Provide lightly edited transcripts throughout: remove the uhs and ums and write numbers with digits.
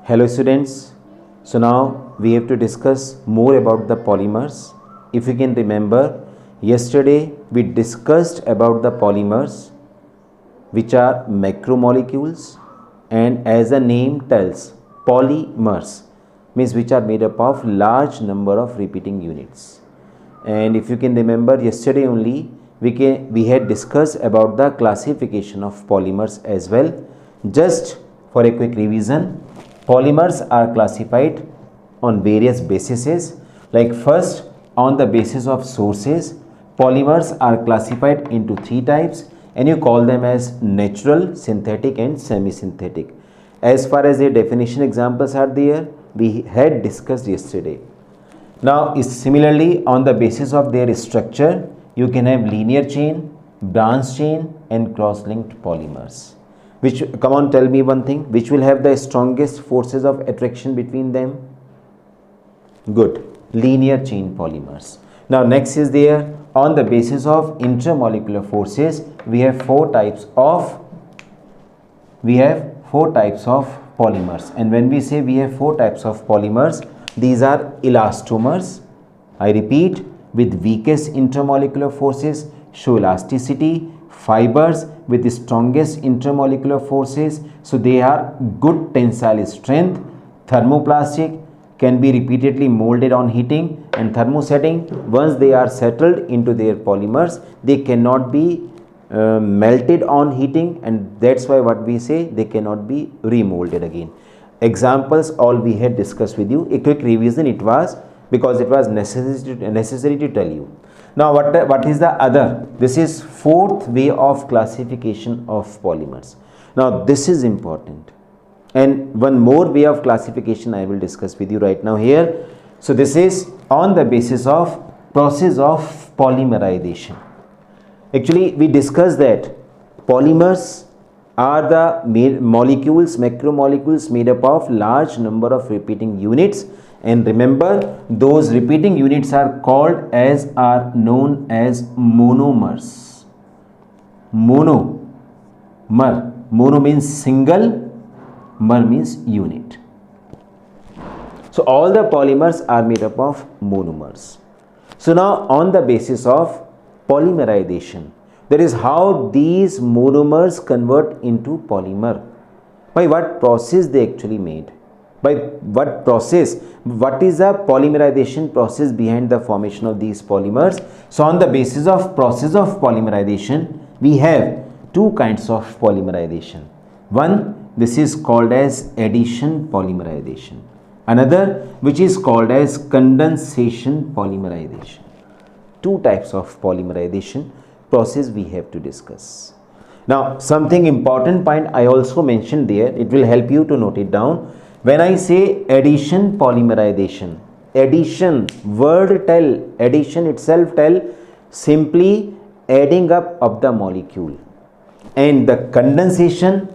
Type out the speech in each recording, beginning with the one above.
Hello students, so now we have to discuss more about the polymers. If you can remember, yesterday we discussed about the polymers which are macromolecules, and as the name tells, polymers means which are made up of large number of repeating units. And if you can remember, yesterday only we had discussed about the classification of polymers as well. Just for a quick revision, polymers are classified on various bases. Like first, on the basis of sources, polymers are classified into three types, and you call them as natural, synthetic and semi-synthetic. As far as their definition examples are there, we had discussed yesterday. Now similarly, on the basis of their structure, you can have linear chain, branch chain and cross-linked polymers. Which, come on, tell me one thing, which will have the strongest forces of attraction between them? Good, linear chain polymers. Now next is there, on the basis of intermolecular forces, we have four types of polymers. And when we say we have four types of polymers, these are elastomers. I repeat, with weakest intermolecular forces show elasticity. Fibers with the strongest intermolecular forces, so they are good tensile strength. Thermoplastic, can be repeatedly molded on heating and thermosetting. Once they are settled into their polymers, they cannot be melted on heating, and that's why what we say, they cannot be remolded again. Examples all we had discussed with you. A quick revision it was, because it was necessary to tell you. Now what is the other? This is fourth way of classification of polymers. Now this is important, and one more way of classification I will discuss with you right now here. So this is on the basis of process of polymerization. Actually we discussed that polymers are the molecules, macromolecules made up of large number of repeating units. And remember, those repeating units are known as monomers. Mono means single, mer means unit. So all the polymers are made up of monomers. So now on the basis of polymerization, that is how these monomers convert into polymer. By what process they actually made? By what process? What is the polymerization process behind the formation of these polymers? So on the basis of process of polymerization, we have two kinds of polymerization. One, this is called as addition polymerization. Another, which is called as condensation polymerization. Two types of polymerization process we have to discuss. Now something important point I also mentioned there, it will help you to note it down. When I say addition polymerization, addition, word tell, addition itself tell, simply adding up of the molecule. And the condensation,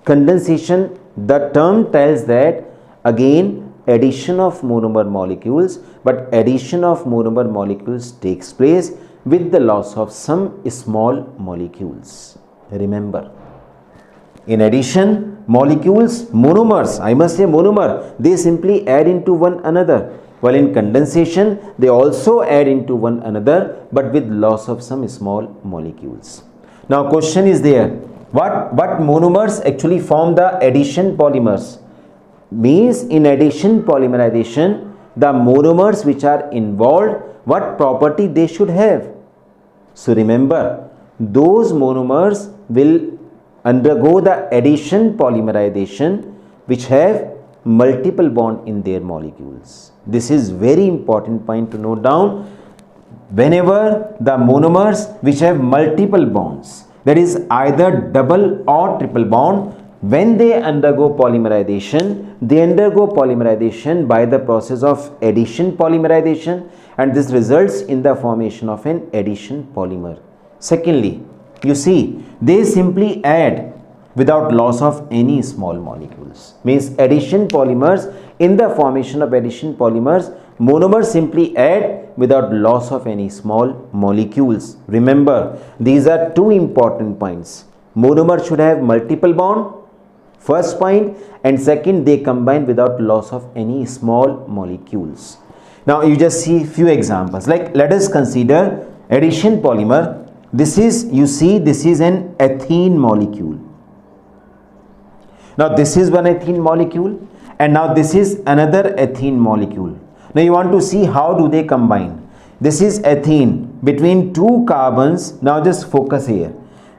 the term tells that again addition of monomer molecules, but addition of monomer molecules takes place with the loss of some small molecules. Remember, in addition, molecules, monomers, I must say monomer, they simply add into one another. While in condensation, they also add into one another, but with loss of some small molecules. Now question is there, what monomers actually form the addition polymers? Means in addition polymerization, the monomers which are involved, what property they should have? So remember, those monomers will undergo the addition polymerization which have multiple bond in their molecules. This is very important point to note down. Whenever the monomers which have multiple bonds, that is either double or triple bond, when they undergo polymerization, they undergo polymerization by the process of addition polymerization, and this results in the formation of an addition polymer. Secondly, you see, they simply add without loss of any small molecules. Means addition polymers, in the formation of addition polymers, monomers simply add without loss of any small molecules. Remember, these are two important points. Monomer should have multiple bond. First point, and second, they combine without loss of any small molecules. Now you just see few examples, like let us consider addition polymer. This is, you see, this is an ethene molecule. Now this is one ethene molecule, and now this is another ethene molecule. Now you want to see how do they combine. This is ethene between two carbons. Now just focus here.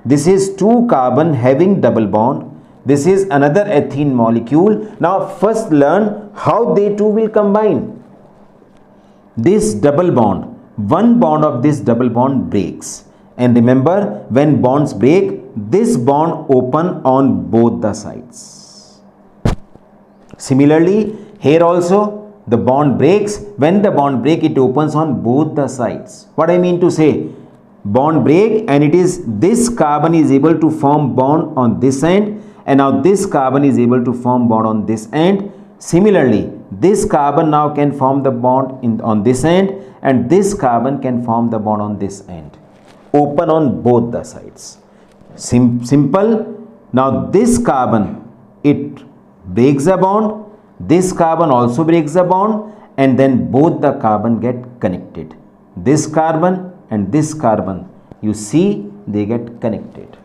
This is two carbon having double bond. This is another ethene molecule. Now first learn how they two will combine. This double bond, one bond of this double bond breaks. And remember, when bonds break, this bond open on both the sides. Similarly, here also the bond breaks. When the bond break, it opens on both the sides. What I mean to say, bond break, and it is this carbon is able to form bond on this end, and now this carbon is able to form bond on this end. Similarly, this carbon now can form the bond on this end, and this carbon can form the bond on this end. Open on both the sides. Simple. Now this carbon, it breaks a bond. This carbon also breaks a bond, and then both the carbon get connected. This carbon and this carbon, you see, they get connected.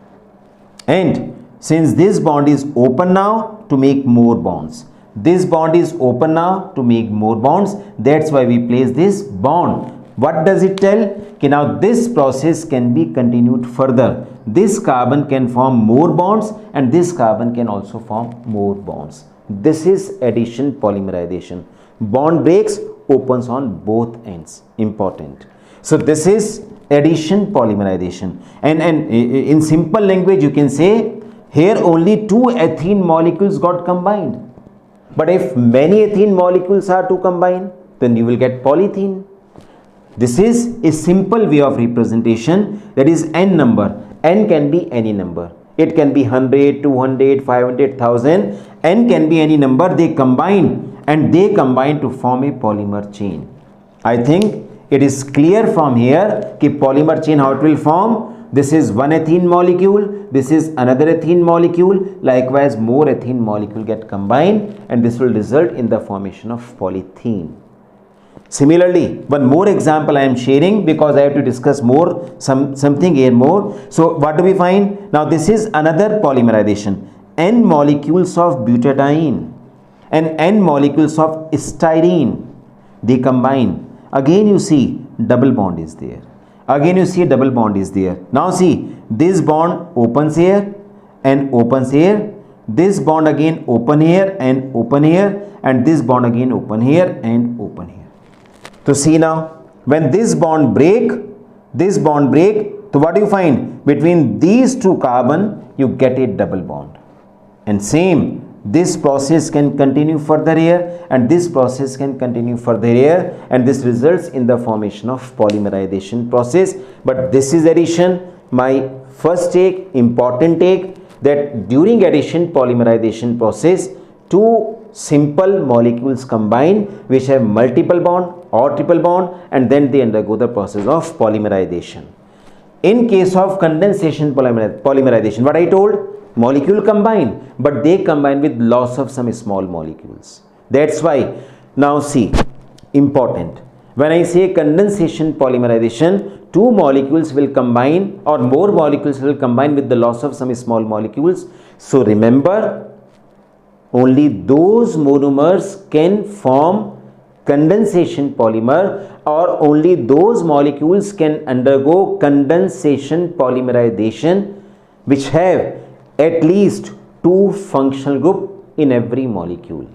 And since this bond is open now to make more bonds, this bond is open now to make more bonds, that's why we place this bond. What does it tell? Okay, now this process can be continued further. This carbon can form more bonds, and this carbon can also form more bonds. This is addition polymerization. Bond breaks, opens on both ends. Important. So this is addition polymerization. And in simple language, you can say here only two ethene molecules got combined. But if many ethene molecules are to combine, then you will get polyethene. This is a simple way of representation, that is n number. N can be any number. It can be 100, 200, 500, 1000. N can be any number. They combine, and they combine to form a polymer chain. I think it is clear from here कि polymer chain how it will form. This is one ethene molecule, this is another ethene molecule, likewise more ethene molecule get combined, and this will result in the formation of polythene. Similarly, one more example I am sharing because I have to discuss more, something here more. So what do we find? Now this is another polymerization. N molecules of butadiene and N molecules of styrene, they combine. Again you see double bond is there. Again you see double bond is there. Now see, this bond opens here and opens here. This bond again open here and open here, and this bond again open here and open here. So see now, when this bond break, so what do you find? Between these two carbon, you get a double bond. And same, this process can continue further here, and this process can continue further here, and this results in the formation of polymerization process. But this is addition. My first take, important take, that during addition polymerization process, two simple molecules combine which have multiple bond or triple bond, and then they undergo the process of polymerization. In case of condensation polymerization, what I told, molecule combine, but they combine with loss of some small molecules. That's why, now see, important, when I say condensation polymerization, two molecules will combine or more molecules will combine with the loss of some small molecules. So remember, only those monomers can form condensation polymer, or only those molecules can undergo condensation polymerization which have at least two functional group in every molecule,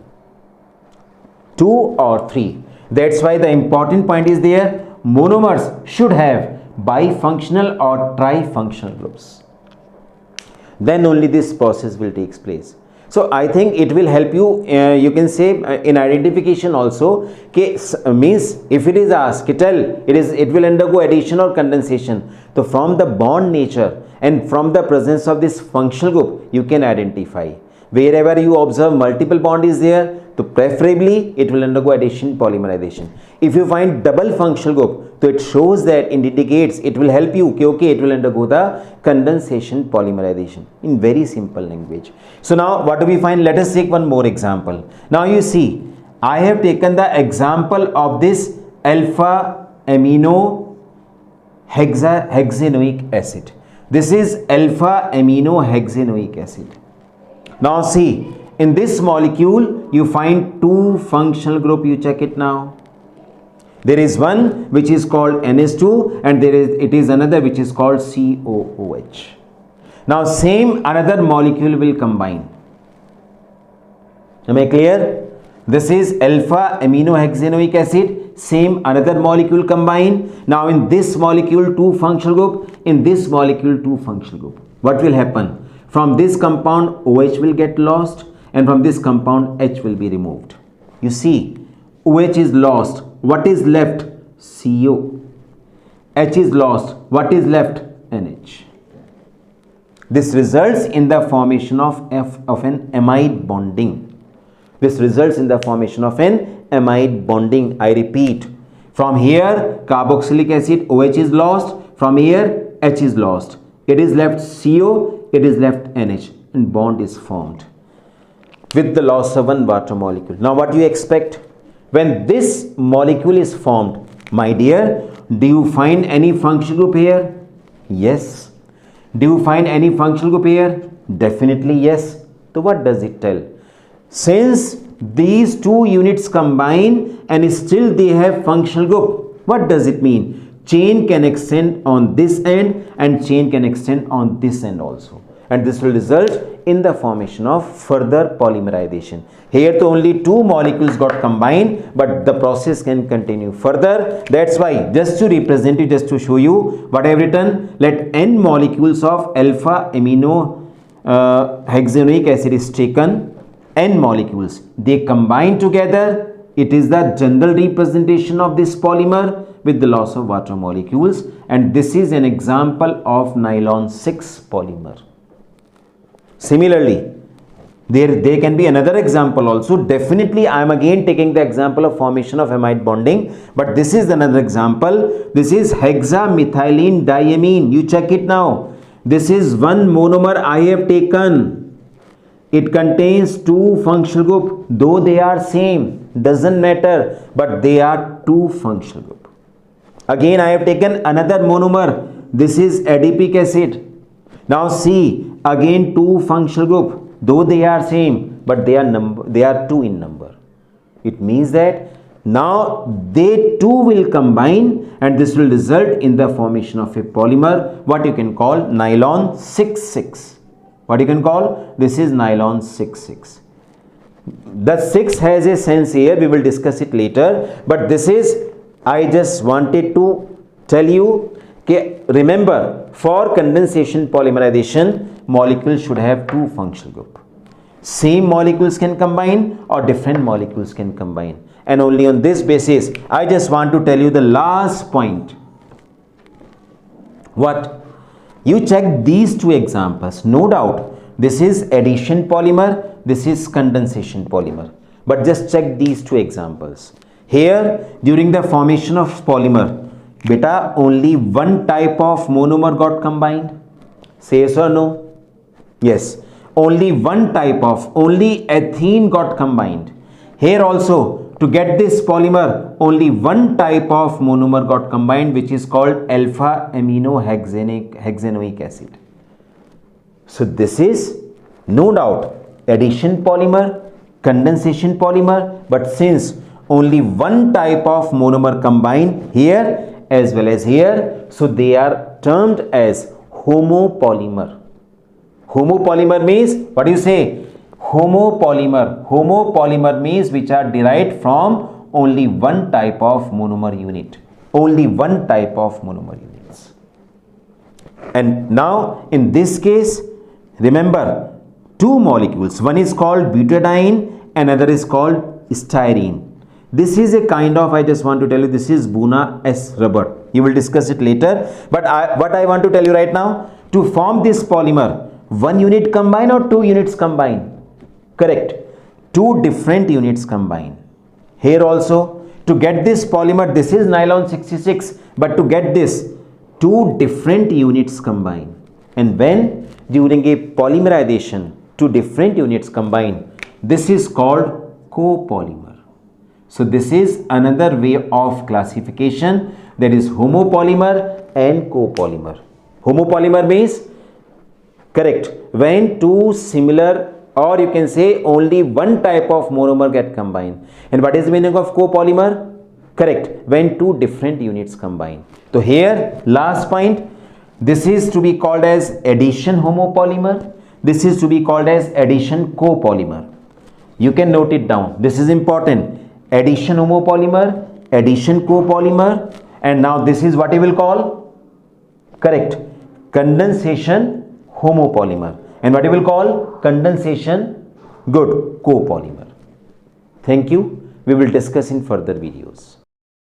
2 or 3. That's why the important point is there, monomers should have bifunctional or trifunctional groups. Then only this process will take place. So I think it will help you, you can say in identification also, means if it is asked, it will undergo addition or condensation. So from the bond nature and from the presence of this functional group, you can identify. Wherever you observe multiple bond is there, तो preferably it will undergo addition polymerization. If you find double functional group, so it shows that it indicates, it will help you okay, it will undergo the condensation polymerization in very simple language. So now what do we find? Let us take one more example. Now you see, I have taken the example of this alpha amino hexanoic acid. This is alpha amino hexanoic acid. Now see, in this molecule you find two functional group. You check it now. There is one which is called NH2 and it is another which is called COOH. Now same another molecule will combine. Am I clear? This is alpha amino hexanoic acid, same another molecule combine. Now in this molecule two functional group, in this molecule two functional group. What will happen? From this compound OH will get lost and from this compound H will be removed. You see, OH is lost. What is left? CO. H is lost. What is left? NH. This results in the formation of an amide bonding. This results in the formation of an amide bonding. I repeat, from here carboxylic acid OH is lost, from here H is lost. It is left CO, it is left NH, and bond is formed with the loss of one water molecule. Now what do you expect? When this molecule is formed, my dear, do you find any functional group here? Yes. Do you find any functional group here? Definitely yes. So what does it tell? Since these two units combine and still they have functional group, what does it mean? Chain can extend on this end and chain can extend on this end also. And this will result in the formation of further polymerization. Here only two molecules got combined, but the process can continue further. That's why, just to represent it, just to show you what I have written, let n molecules of alpha amino hexanoic acid is taken, n molecules, they combine together. It is the general representation of this polymer with the loss of water molecules, and this is an example of nylon 6 polymer. Similarly, there can be another example also. Definitely I am again taking the example of formation of amide bonding, but this is another example. This is hexamethylene diamine. You check it now. This is one monomer I have taken. It contains two functional group, though they are same, doesn't matter, but they are two functional group. Again I have taken another monomer. This is adipic acid. Now see, again two functional group, though they are same, but they are two in number. It means that now they too will combine and this will result in the formation of a polymer, what you can call nylon 6,6. What you can call? This is nylon 6,6. The 6 has a sense here, we will discuss it later, but this is, I just wanted to tell you, okay, remember, for condensation polymerization, molecules should have two functional group. Same molecules can combine or different molecules can combine, and only on this basis I just want to tell you the last point. What? You check these two examples. No doubt this is addition polymer, this is condensation polymer, but just check these two examples. Here during the formation of polymer, beta, only one type of monomer got combined. Say yes or no? Yes, only one type of, only ethene got combined. Here also, to get this polymer, only one type of monomer got combined, which is called alpha amino hexanoic acid. So this is no doubt addition polymer, condensation polymer, but since only one type of monomer combined here as well as here, so they are termed as homopolymer. Homopolymer means, what do you say? Homopolymer. Homopolymer means which are derived from only one type of monomer unit. Only one type of monomer units. And now in this case, remember, two molecules. One is called butadiene, another is called styrene. This is a kind of, I just want to tell you, this is Buna S rubber. You will discuss it later. But what I want to tell you right now, to form this polymer, one unit combine or two units combine? Correct. two different units combine. Here also, to get this polymer, this is nylon 66, but to get this, two different units combine. And when during a polymerization two different units combine, this is called copolymer. So this is another way of classification, that is homopolymer and copolymer. Homopolymer means, correct, when two similar, or you can say only one type of monomer get combined. And what is the meaning of copolymer? Correct, when two different units combine. So here last point, this is to be called as addition homopolymer, this is to be called as addition copolymer. You can note it down, this is important. Addition homopolymer, addition copolymer, and now this is what you will call, correct, condensation homopolymer, and what you will call condensation, good, copolymer. Thank you. We will discuss in further videos.